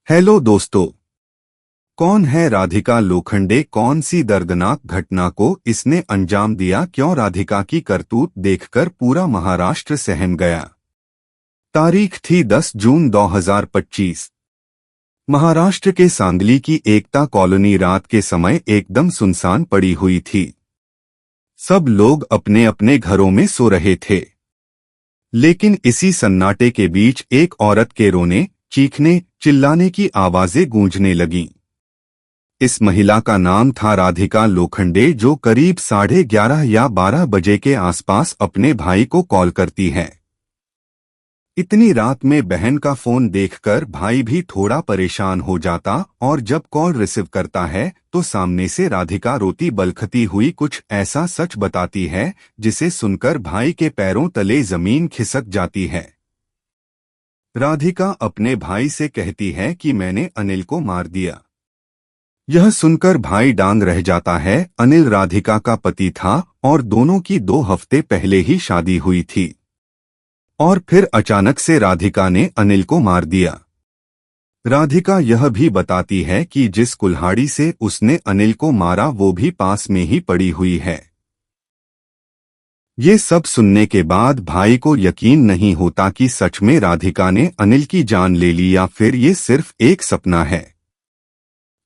Hello दोस्तों। कौन है राधिका लोखंडे? कौन सी दर्दनाक घटना को इसने अंजाम दिया? क्यों राधिका की करतूत देखकर पूरा महाराष्ट्र सहम गया? तारीख थी 10 जून 2025। महाराष्ट्र के सांगली की एकता कॉलोनी रात के समय एकदम सुनसान पड़ी हुई थी। सब लोग अपने अपने घरों में सो रहे थे, लेकिन इसी सन्नाटे के बीच एक औरत के रोने, चीखने, चिल्लाने की आवाजें गूंजने लगीं। इस महिला का नाम था राधिका लोखंडे, जो करीब 11:30 या 12 बजे के आसपास अपने भाई को कॉल करती है। इतनी रात में बहन का फोन देखकर भाई भी थोड़ा परेशान हो जाता, और जब कॉल रिसीव करता है तो सामने से राधिका रोती बलखती हुई कुछ ऐसा सच बताती है जिसे सुनकर भाई के पैरों तले जमीन खिसक जाती है। राधिका अपने भाई से कहती है कि मैंने अनिल को मार दिया। यह सुनकर भाई डांग रह जाता है। अनिल राधिका का पति था और दोनों की 2 हफ्ते पहले ही शादी हुई थी, और फिर अचानक से राधिका ने अनिल को मार दिया। राधिका यह भी बताती है कि जिस कुल्हाड़ी से उसने अनिल को मारा वो भी पास में ही पड़ी हुई है। ये सब सुनने के बाद भाई को यकीन नहीं होता कि सच में राधिका ने अनिल की जान ले ली या फिर ये सिर्फ एक सपना है।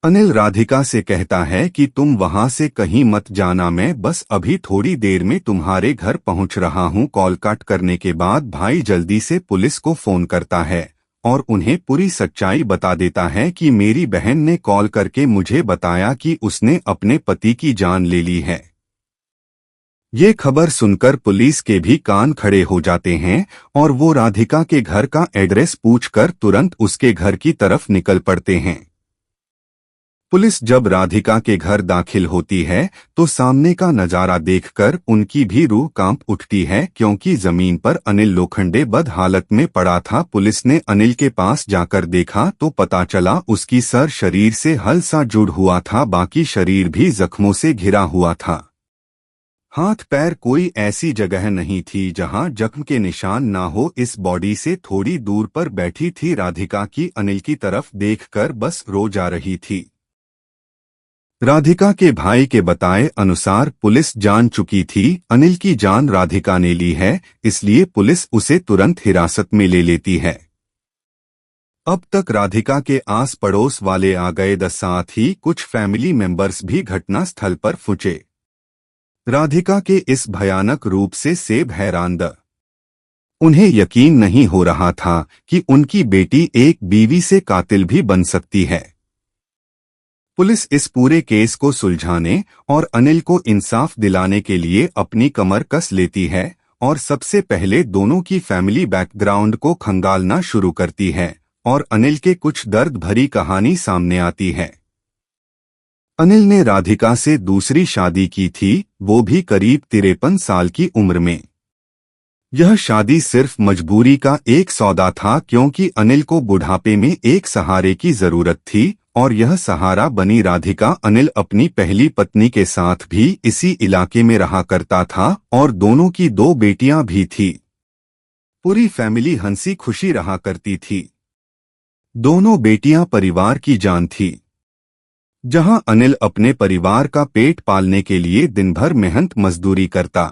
अनिल राधिका से कहता है कि तुम वहां से कहीं मत जाना, मैं बस अभी थोड़ी देर में तुम्हारे घर पहुंच रहा हूं। कॉल कट करने के बाद भाई जल्दी से पुलिस को फोन करता है और उन्हें पूरी सच्चाई बता देता है कि मेरी बहन ने कॉल करके मुझे बताया कि उसने अपने पति की जान ले ली है। ये खबर सुनकर पुलिस के भी कान खड़े हो जाते हैं और वो राधिका के घर का एड्रेस पूछकर तुरंत उसके घर की तरफ निकल पड़ते हैं। पुलिस जब राधिका के घर दाखिल होती है तो सामने का नजारा देखकर उनकी भी रूह कांप उठती है, क्योंकि जमीन पर अनिल लोखंडे बद हालत में पड़ा था। पुलिस ने अनिल के पास जाकर देखा तो पता चला उसकी सर शरीर से हल्का जुड़ हुआ था, बाकी शरीर भी जख्मों से घिरा हुआ था। हाथ पैर कोई ऐसी जगह नहीं थी जहां जख्म के निशान ना हो। इस बॉडी से थोड़ी दूर पर बैठी थी राधिका की अनिल की तरफ देखकर बस रो जा रही थी। राधिका के भाई के बताए अनुसार पुलिस जान चुकी थी अनिल की जान राधिका ने ली है, इसलिए पुलिस उसे तुरंत हिरासत में ले लेती है। अब तक राधिका के आस पड़ोस वाले आ गए, साथ ही कुछ फैमिली मेंबर्स भी घटना स्थल पर पहुंचे। राधिका के इस भयानक रूप से सेब हैरान द उन्हें यकीन नहीं हो रहा था कि उनकी बेटी एक बीवी से कातिल भी बन सकती है। पुलिस इस पूरे केस को सुलझाने और अनिल को इंसाफ दिलाने के लिए अपनी कमर कस लेती है और सबसे पहले दोनों की फैमिली बैकग्राउंड को खंगालना शुरू करती है और अनिल के कुछ दर्द भरी कहानी सामने आती है। अनिल ने राधिका से दूसरी शादी की थी, वो भी करीब 53 साल की उम्र में। यह शादी सिर्फ मजबूरी का एक सौदा था, क्योंकि अनिल को बुढ़ापे में एक सहारे की जरूरत थी और यह सहारा बनी राधिका। अनिल अपनी पहली पत्नी के साथ भी इसी इलाके में रहा करता था और दोनों की 2 बेटियां भी थी। पूरी फैमिली हंसी खुशी रहा करती थी। दोनों बेटियां परिवार की जान थी। जहां अनिल अपने परिवार का पेट पालने के लिए दिन भर मेहनत मजदूरी करता,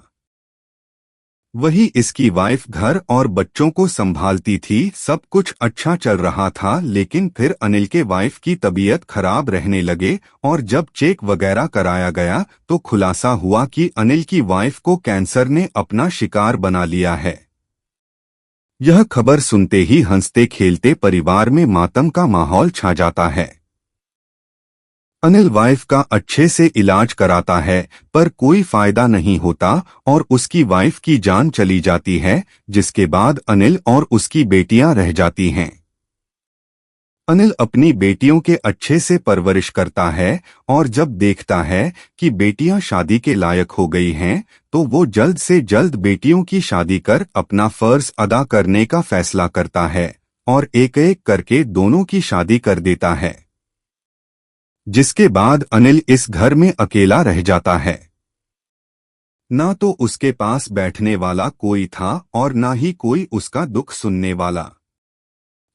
वही इसकी वाइफ घर और बच्चों को संभालती थी। सब कुछ अच्छा चल रहा था, लेकिन फिर अनिल के वाइफ की तबीयत खराब रहने लगे और जब चेक वगैरह कराया गया तो खुलासा हुआ कि अनिल की वाइफ को कैंसर ने अपना शिकार बना लिया है। यह खबर सुनते ही हंसते खेलते परिवार में मातम का माहौल छा जाता है। अनिल वाइफ का अच्छे से इलाज कराता है पर कोई फायदा नहीं होता और उसकी वाइफ की जान चली जाती है, जिसके बाद अनिल और उसकी बेटियां रह जाती हैं। अनिल अपनी बेटियों के अच्छे से परवरिश करता है और जब देखता है कि बेटियां शादी के लायक हो गई हैं तो वो जल्द से जल्द बेटियों की शादी कर अपना फर्ज अदा करने का फैसला करता है और एक एक करके दोनों की शादी कर देता है। जिसके बाद अनिल इस घर में अकेला रह जाता है। ना तो उसके पास बैठने वाला कोई था और ना ही कोई उसका दुख सुनने वाला।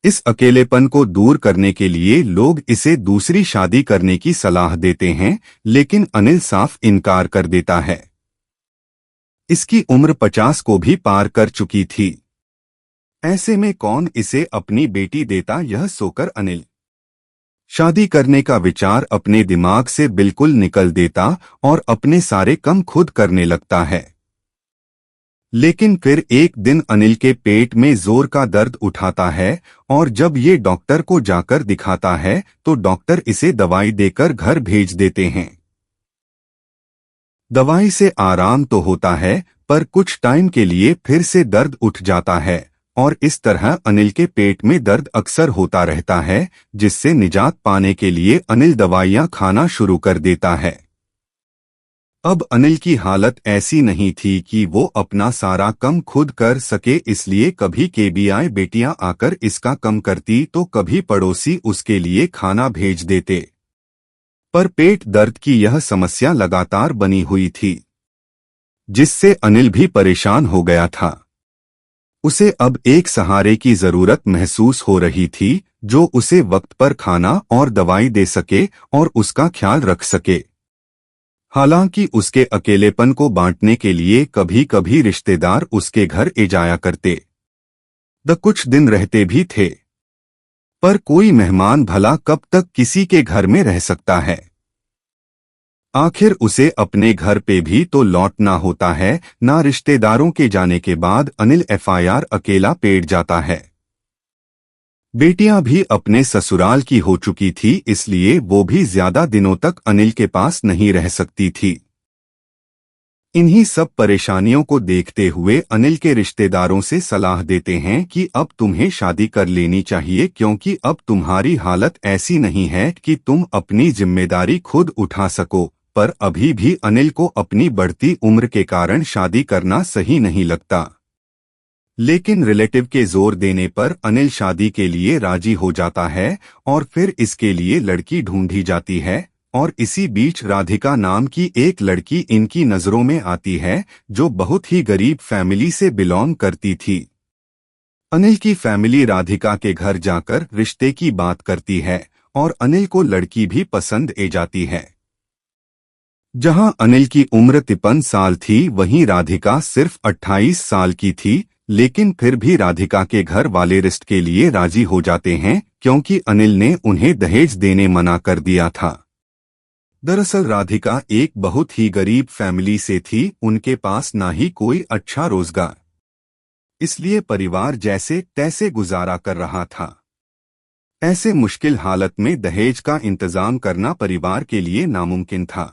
इस अकेलेपन को दूर करने के लिए लोग इसे दूसरी शादी करने की सलाह देते हैं, लेकिन अनिल साफ इनकार कर देता है। इसकी उम्र 50 को भी पार कर चुकी थी। ऐसे में कौन इसे अपनी बेटी देता, यह सोकर अनिल शादी करने का विचार अपने दिमाग से बिल्कुल निकल देता और अपने सारे काम खुद करने लगता है। लेकिन फिर एक दिन अनिल के पेट में जोर का दर्द उठाता है और जब ये डॉक्टर को जाकर दिखाता है तो डॉक्टर इसे दवाई देकर घर भेज देते हैं। दवाई से आराम तो होता है, पर कुछ टाइम के लिए फिर से दर्द उठ जाता है और इस तरह अनिल के पेट में दर्द अक्सर होता रहता है, जिससे निजात पाने के लिए अनिल दवाइयां खाना शुरू कर देता है। अब अनिल की हालत ऐसी नहीं थी कि वो अपना सारा कम खुद कर सके, इसलिए कभी केबीआई बेटियां आकर इसका कम करती तो कभी पड़ोसी उसके लिए खाना भेज देते। पर पेट दर्द की यह समस्या लगातार बनी हुई थी, जिससे अनिल भी परेशान हो गया था। उसे अब एक सहारे की जरूरत महसूस हो रही थी, जो उसे वक्त पर खाना और दवाई दे सके और उसका ख्याल रख सके। हालांकि उसके अकेलेपन को बांटने के लिए कभी कभी रिश्तेदार उसके घर ए जाया करते। कुछ दिन रहते भी थे, पर कोई मेहमान भला कब तक किसी के घर में रह सकता है। आखिर उसे अपने घर पे भी तो लौटना होता है ना। रिश्तेदारों के जाने के बाद अनिल एफआईआर अकेला पेट जाता है। बेटियां भी अपने ससुराल की हो चुकी थी, इसलिए वो भी ज्यादा दिनों तक अनिल के पास नहीं रह सकती थी। इन्हीं सब परेशानियों को देखते हुए अनिल के रिश्तेदारों से सलाह देते हैं कि अब तुम्हें शादी कर लेनी चाहिए, क्योंकि अब तुम्हारी हालत ऐसी नहीं है कि तुम अपनी जिम्मेदारी खुद उठा सको। पर अभी भी अनिल को अपनी बढ़ती उम्र के कारण शादी करना सही नहीं लगता। लेकिन रिलेटिव के जोर देने पर अनिल शादी के लिए राजी हो जाता है और फिर इसके लिए लड़की ढूंढी जाती है। और इसी बीच राधिका नाम की एक लड़की इनकी नजरों में आती है, जो बहुत ही गरीब फैमिली से बिलोंग करती थी। अनिल की फैमिली राधिका के घर जाकर रिश्ते की बात करती है और अनिल को लड़की भी पसंद आ जाती है। जहां अनिल की उम्र 53 साल थी, वहीं राधिका सिर्फ 28 साल की थी। लेकिन फिर भी राधिका के घर वाले रिश्ते के लिए राजी हो जाते हैं, क्योंकि अनिल ने उन्हें दहेज देने मना कर दिया था। दरअसल राधिका एक बहुत ही गरीब फैमिली से थी, उनके पास ना ही कोई अच्छा रोजगार, इसलिए परिवार जैसे तैसे गुजारा कर रहा था। ऐसे मुश्किल हालत में दहेज का इंतजाम करना परिवार के लिए नामुमकिन था।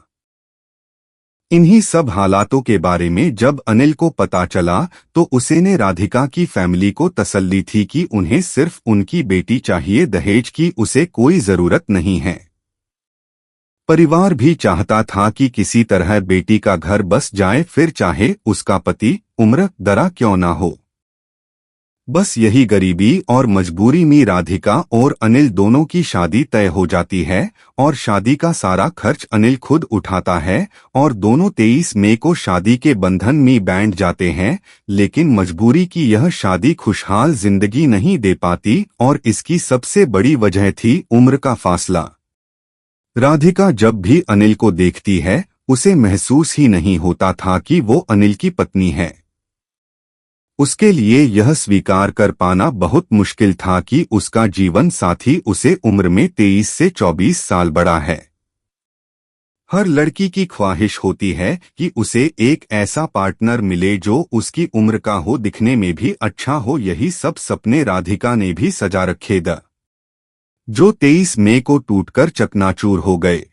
इन्हीं सब हालातों के बारे में जब अनिल को पता चला तो उसने राधिका की फैमिली को तसल्ली थी कि उन्हें सिर्फ उनकी बेटी चाहिए, दहेज की उसे कोई जरूरत नहीं है। परिवार भी चाहता था कि किसी तरह बेटी का घर बस जाए, फिर चाहे उसका पति उम्र दरा क्यों ना हो। बस यही गरीबी और मजबूरी में राधिका और अनिल दोनों की शादी तय हो जाती है और शादी का सारा खर्च अनिल खुद उठाता है और दोनों 23 मई को शादी के बंधन में बैंड जाते हैं। लेकिन मजबूरी की यह शादी खुशहाल जिंदगी नहीं दे पाती और इसकी सबसे बड़ी वजह थी उम्र का फासला। राधिका जब भी अनिल को देखती है, उसे महसूस ही नहीं होता था कि वो अनिल की पत्नी है। उसके लिए यह स्वीकार कर पाना बहुत मुश्किल था कि उसका जीवन साथी उसे उम्र में 23 से 24 साल बड़ा है। हर लड़की की ख्वाहिश होती है कि उसे एक ऐसा पार्टनर मिले जो उसकी उम्र का हो, दिखने में भी अच्छा हो। यही सब सपने राधिका ने भी सजा रखे द जो 23 मई को टूटकर चकनाचूर हो गए।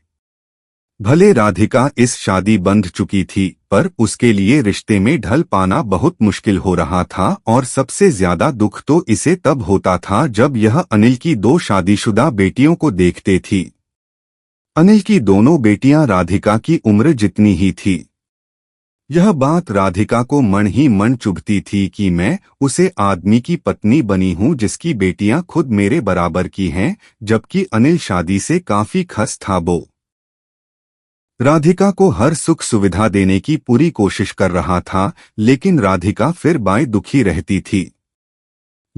भले राधिका इस शादी बंध चुकी थी, पर उसके लिए रिश्ते में ढल पाना बहुत मुश्किल हो रहा था और सबसे ज्यादा दुख तो इसे तब होता था जब यह अनिल की 2 शादीशुदा बेटियों को देखते थी। अनिल की दोनों बेटियां राधिका की उम्र जितनी ही थी। यह बात राधिका को मन ही मन चुभती थी कि मैं उसे आदमी की पत्नी बनी हूं जिसकी बेटियां खुद मेरे बराबर की हैं, जबकि अनिल शादी से काफी खस था। वो राधिका को हर सुख सुविधा देने की पूरी कोशिश कर रहा था, लेकिन राधिका फिर बाय दुखी रहती थी।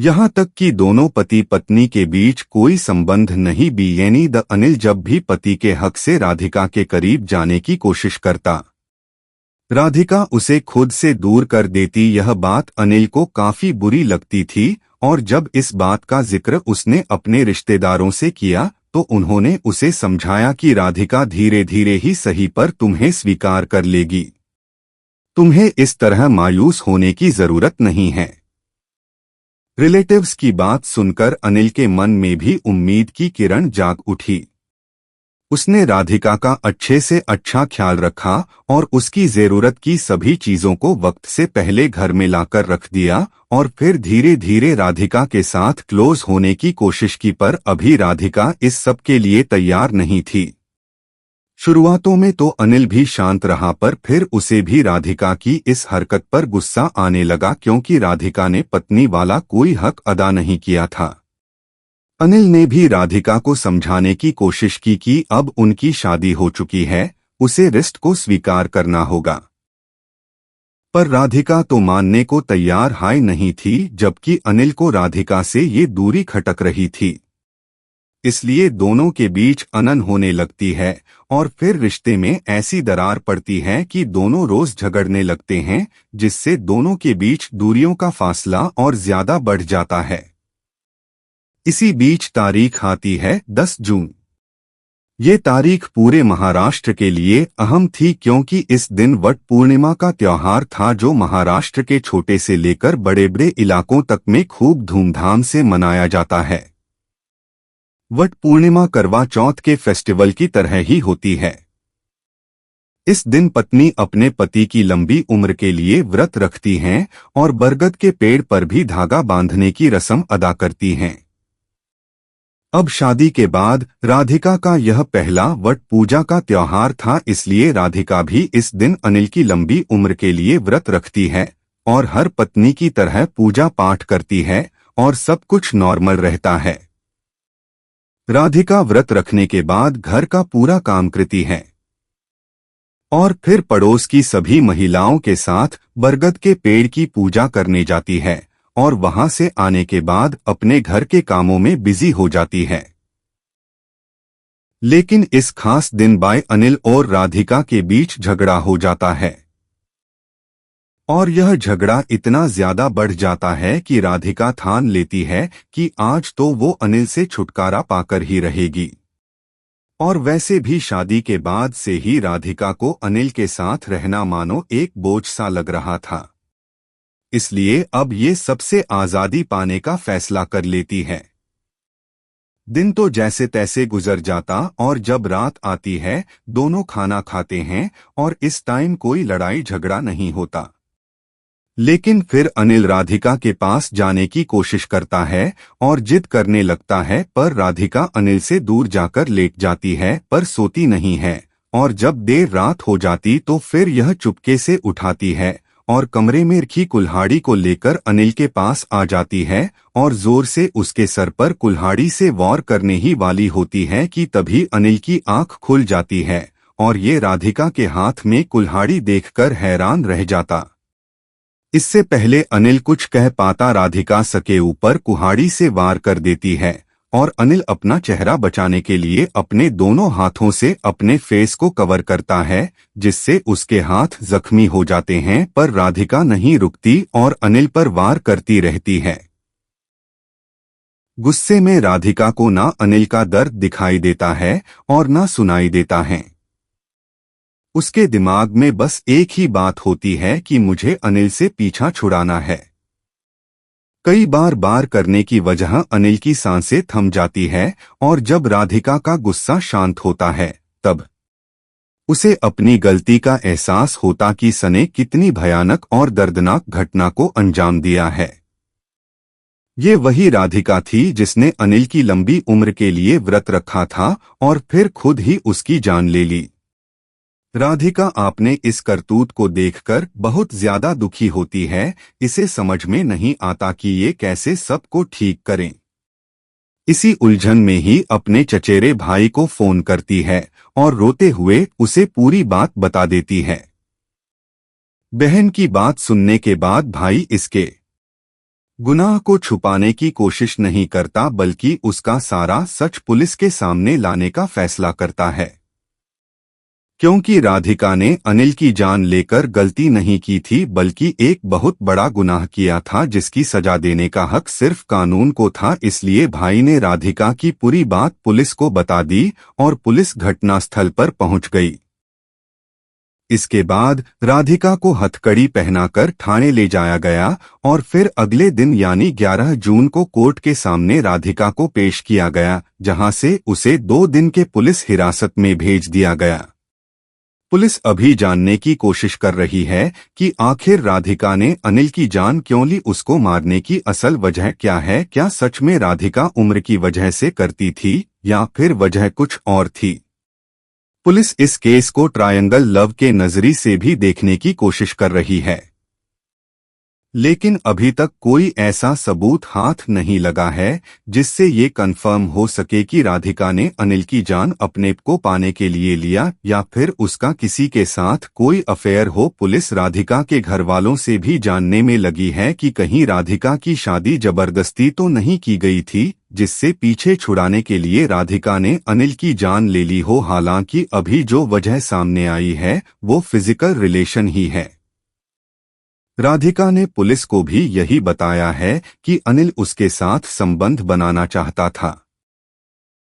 यहाँ तक कि दोनों पति पत्नी के बीच कोई संबंध नहीं भी, यानी द अनिल जब भी पति के हक से राधिका के करीब जाने की कोशिश करता, राधिका उसे खुद से दूर कर देती। यह बात अनिल को काफी बुरी लगती थी और जब इस बात का जिक्र उसने अपने रिश्तेदारों से किया तो उन्होंने उसे समझाया कि राधिका धीरे धीरे ही सही पर तुम्हें स्वीकार कर लेगी, तुम्हें इस तरह मायूस होने की जरूरत नहीं है। रिलेटिव्स की बात सुनकर अनिल के मन में भी उम्मीद की किरण जाग उठी। उसने राधिका का अच्छे से अच्छा ख्याल रखा और उसकी जरूरत की सभी चीजों को वक्त से पहले घर में लाकर रख दिया और फिर धीरे धीरे राधिका के साथ क्लोज होने की कोशिश की, पर अभी राधिका इस सब के लिए तैयार नहीं थी। शुरुआतों में तो अनिल भी शांत रहा, पर फिर उसे भी राधिका की इस हरकत पर गुस्सा आने लगा क्योंकि राधिका ने पत्नी वाला कोई हक अदा नहीं किया था। अनिल ने भी राधिका को समझाने की कोशिश की कि अब उनकी शादी हो चुकी है, उसे रिश्ते को स्वीकार करना होगा, पर राधिका तो मानने को तैयार हाय नहीं थी, जबकि अनिल को राधिका से ये दूरी खटक रही थी। इसलिए दोनों के बीच अनन होने लगती है और फिर रिश्ते में ऐसी दरार पड़ती है कि दोनों रोज झगड़ने लगते हैं, जिससे दोनों के बीच दूरियों का फासला और ज्यादा बढ़ जाता है। इसी बीच तारीख आती है 10 जून। ये तारीख पूरे महाराष्ट्र के लिए अहम थी क्योंकि इस दिन वट पूर्णिमा का त्योहार था, जो महाराष्ट्र के छोटे से लेकर बड़े बड़े इलाकों तक में खूब धूमधाम से मनाया जाता है। वट पूर्णिमा करवा चौथ के फेस्टिवल की तरह ही होती है। इस दिन पत्नी अपने पति की लंबी उम्र के लिए व्रत रखती हैं और बरगद के पेड़ पर भी धागा बांधने की रस्म अदा करती हैं। अब शादी के बाद राधिका का यह पहला वट पूजा का त्योहार था, इसलिए राधिका भी इस दिन अनिल की लंबी उम्र के लिए व्रत रखती है और हर पत्नी की तरह पूजा पाठ करती है और सब कुछ नॉर्मल रहता है। राधिका व्रत रखने के बाद घर का पूरा काम करती है और फिर पड़ोस की सभी महिलाओं के साथ बरगद के पेड़ की पूजा करने जाती है और वहां से आने के बाद अपने घर के कामों में बिजी हो जाती है। लेकिन इस खास दिन बाय अनिल और राधिका के बीच झगड़ा हो जाता है और यह झगड़ा इतना ज्यादा बढ़ जाता है कि राधिका ठान लेती है कि आज तो वो अनिल से छुटकारा पाकर ही रहेगी। और वैसे भी शादी के बाद से ही राधिका को अनिल के साथ रहना मानो एक बोझ सा लग रहा था, इसलिए अब ये सबसे आजादी पाने का फैसला कर लेती है। दिन तो जैसे तैसे गुजर जाता और जब रात आती है दोनों खाना खाते हैं और इस टाइम कोई लड़ाई झगड़ा नहीं होता। लेकिन फिर अनिल राधिका के पास जाने की कोशिश करता है और जिद करने लगता है, पर राधिका अनिल से दूर जाकर लेट जाती है पर सोती नहीं है और जब देर रात हो जाती तो फिर यह चुपके से उठाती है और कमरे में रखी कुल्हाड़ी को लेकर अनिल के पास आ जाती है और जोर से उसके सर पर कुल्हाड़ी से वार करने ही वाली होती है कि तभी अनिल की आंख खुल जाती है और ये राधिका के हाथ में कुल्हाड़ी देखकर हैरान रह जाता। इससे पहले अनिल कुछ कह पाता राधिका सके ऊपर कुल्हाड़ी से वार कर देती है और अनिल अपना चेहरा बचाने के लिए अपने दोनों हाथों से अपने फेस को कवर करता है, जिससे उसके हाथ जख्मी हो जाते हैं, पर राधिका नहीं रुकती और अनिल पर वार करती रहती है। गुस्से में राधिका को ना अनिल का दर्द दिखाई देता है और ना सुनाई देता है। उसके दिमाग में बस एक ही बात होती है कि मुझे अनिल से पीछा छुड़ाना है। कई बार करने की वजह अनिल की सांसें थम जाती है और जब राधिका का गुस्सा शांत होता है तब उसे अपनी गलती का एहसास होता कि सने कितनी भयानक और दर्दनाक घटना को अंजाम दिया है। ये वही राधिका थी जिसने अनिल की लंबी उम्र के लिए व्रत रखा था और फिर खुद ही उसकी जान ले ली। राधिका आपने इस करतूत को देखकर बहुत ज्यादा दुखी होती है, इसे समझ में नहीं आता कि ये कैसे सबको ठीक करें। इसी उलझन में ही अपने चचेरे भाई को फोन करती है और रोते हुए उसे पूरी बात बता देती है। बहन की बात सुनने के बाद भाई इसके गुनाह को छुपाने की कोशिश नहीं करता बल्कि उसका सारा सच पुलिस के सामने लाने का फैसला करता है। क्योंकि राधिका ने अनिल की जान लेकर गलती नहीं की थी बल्कि एक बहुत बड़ा गुनाह किया था जिसकी सजा देने का हक सिर्फ कानून को था, इसलिए भाई ने राधिका की पूरी बात पुलिस को बता दी और पुलिस घटनास्थल पर पहुंच गई। इसके बाद राधिका को हथकड़ी पहनाकर थाने ले जाया गया और फिर अगले दिन यानी 11 जून को कोर्ट के सामने राधिका को पेश किया गया, जहां से उसे 2 दिन के पुलिस हिरासत में भेज दिया गया। पुलिस अभी जानने की कोशिश कर रही है कि आखिर राधिका ने अनिल की जान क्यों ली, उसको मारने की असल वजह क्या है, क्या सच में राधिका उम्र की वजह से करती थी या फिर वजह कुछ और थी। पुलिस इस केस को ट्रायंगल लव के नजरिए से भी देखने की कोशिश कर रही है, लेकिन अभी तक कोई ऐसा सबूत हाथ नहीं लगा है जिससे ये कंफर्म हो सके कि राधिका ने अनिल की जान अपने को पाने के लिए लिया या फिर उसका किसी के साथ कोई अफेयर हो। पुलिस राधिका के घर वालों से भी जानने में लगी है कि कहीं राधिका की शादी जबरदस्ती तो नहीं की गई थी जिससे पीछे छुड़ाने के लिए राधिका ने अनिल की जान ले ली हो। हालांकि अभी जो वजह सामने आई है वो फिजिकल रिलेशन ही है। राधिका ने पुलिस को भी यही बताया है कि अनिल उसके साथ संबंध बनाना चाहता था।